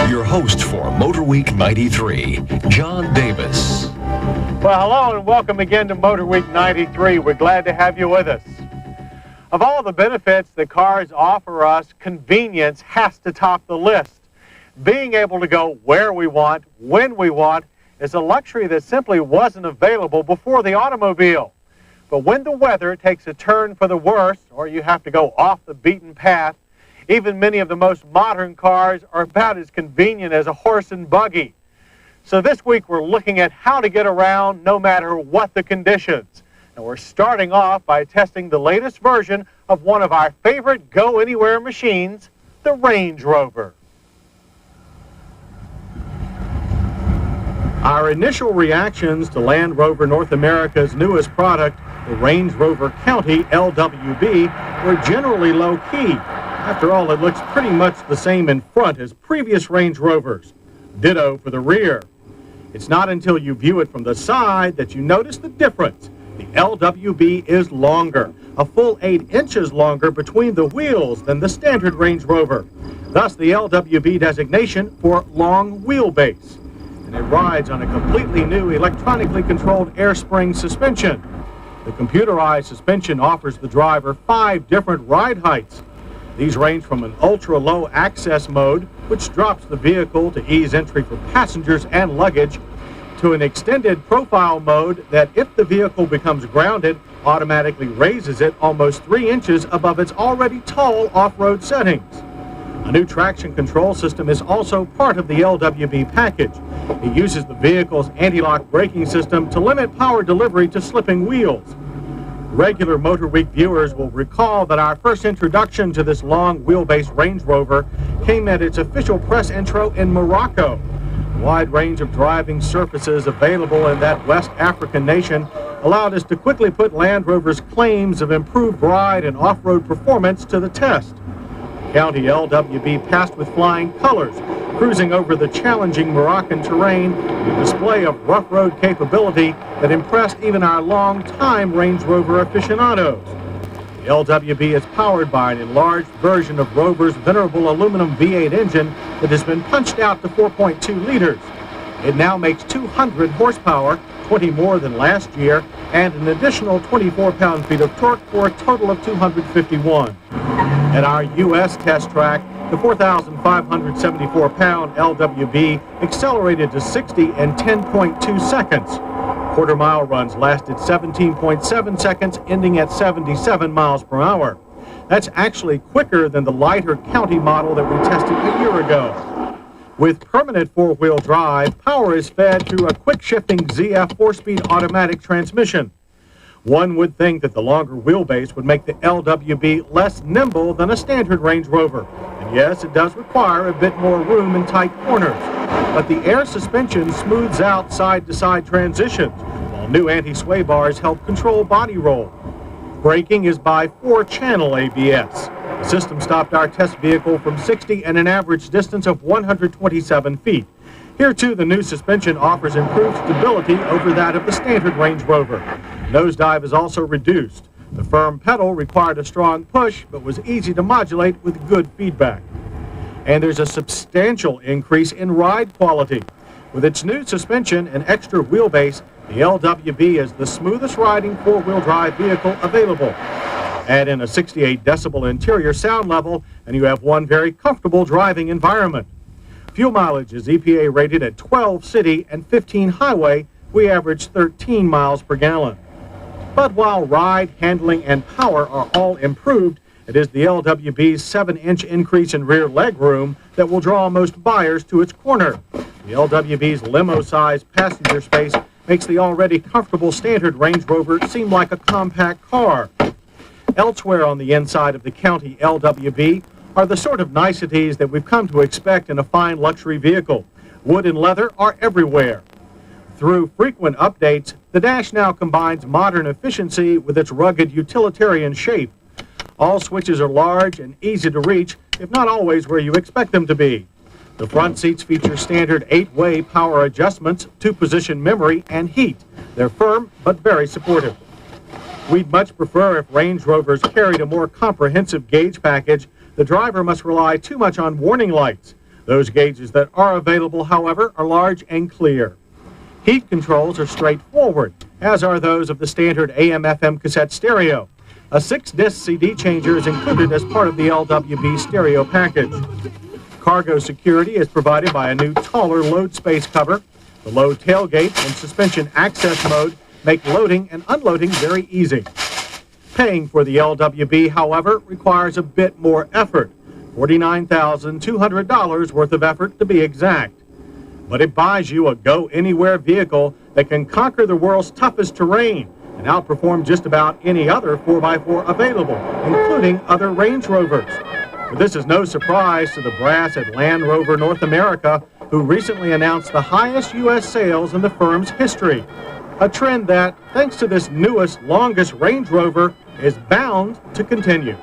Your host for MotorWeek 93, John Davis. Well, hello and welcome again to MotorWeek 93. We're glad to have you with us. Of all the benefits that cars offer us, convenience has to top the list. Being able to go where we want, when we want, is a luxury that simply wasn't available before the automobile. But when the weather takes a turn for the worse, or you have to go off the beaten path, even many of the most modern cars are about as convenient as a horse and buggy. So this week we're looking at how to get around no matter what the conditions. And we're starting off by testing the latest version of one of our favorite go-anywhere machines, the Range Rover. Our initial reactions to Land Rover North America's newest product, the Range Rover County LWB, were generally low-key. After all, it looks pretty much the same in front as previous Range Rovers. Ditto for the rear. It's not until you view it from the side that you notice the difference. The LWB is longer, a full 8 inches longer between the wheels than the standard Range Rover. Thus the LWB designation for long wheelbase. And it rides on a completely new electronically controlled air spring suspension. The computerized suspension offers the driver 5 different ride heights. These range from an ultra-low access mode, which drops the vehicle to ease entry for passengers and luggage, to an extended profile mode that, if the vehicle becomes grounded, automatically raises it almost 3 inches above its already tall off-road settings. A new traction control system is also part of the LWB package. It uses the vehicle's anti-lock braking system to limit power delivery to slipping wheels. Regular MotorWeek viewers will recall that our first introduction to this long wheelbase Range Rover came at its official press intro in Morocco. The wide range of driving surfaces available in that West African nation allowed us to quickly put Land Rover's claims of improved ride and off-road performance to the test. County LWB passed with flying colors, cruising over the challenging Moroccan terrain with a display of rough road capability that impressed even our long-time Range Rover aficionados. The LWB is powered by an enlarged version of Rover's venerable aluminum V8 engine that has been punched out to 4.2 liters. It now makes 200 horsepower, 20 more than last year, and an additional 24 pound-feet of torque for a total of 251. At our U.S. test track, the 4,574-pound LWB accelerated to 60 in 10.2 seconds. Quarter-mile runs lasted 17.7 seconds, ending at 77 miles per hour. That's actually quicker than the lighter county model that we tested a year ago. With permanent four-wheel drive, power is fed through a quick-shifting ZF 4-speed automatic transmission. One would think that the longer wheelbase would make the LWB less nimble than a standard Range Rover. And yes, it does require a bit more room in tight corners. But the air suspension smooths out side-to-side transitions, while new anti-sway bars help control body roll. Braking is by 4-channel ABS. The system stopped our test vehicle from 60 and an average distance of 127 feet. Here, too, the new suspension offers improved stability over that of the standard Range Rover. Nosedive is also reduced. The firm pedal required a strong push, but was easy to modulate with good feedback. And there's a substantial increase in ride quality. With its new suspension and extra wheelbase, the LWB is the smoothest riding four-wheel drive vehicle available. Add in a 68 decibel interior sound level, and you have one very comfortable driving environment. Fuel mileage is EPA rated at 12 city and 15 highway. We average 13 miles per gallon. But while ride, handling, and power are all improved, it is the LWB's 7-inch increase in rear legroom that will draw most buyers to its corner. The LWB's limo-sized passenger space makes the already comfortable standard Range Rover seem like a compact car. Elsewhere on the inside of the County LWB are the sort of niceties that we've come to expect in a fine luxury vehicle. Wood and leather are everywhere. Through frequent updates, the dash now combines modern efficiency with its rugged utilitarian shape. All switches are large and easy to reach, if not always where you expect them to be. The front seats feature standard 8-way power adjustments, 2-position memory, and heat. They're firm but very supportive. We'd much prefer if Range Rovers carried a more comprehensive gauge package, the driver must rely too much on warning lights. Those gauges that are available, however, are large and clear. Heat controls are straightforward, as are those of the standard AM/FM cassette stereo. A 6-disc CD changer is included as part of the LWB stereo package. Cargo security is provided by a new taller load space cover. The low tailgate and suspension access mode make loading and unloading very easy. Paying for the LWB, however, requires a bit more effort, $49,200 worth of effort to be exact. But it buys you a go-anywhere vehicle that can conquer the world's toughest terrain and outperform just about any other 4x4 available, including other Range Rovers. But this is no surprise to the brass at Land Rover North America, who recently announced the highest U.S. sales in the firm's history. A trend that, thanks to this newest, longest Range Rover, is bound to continue.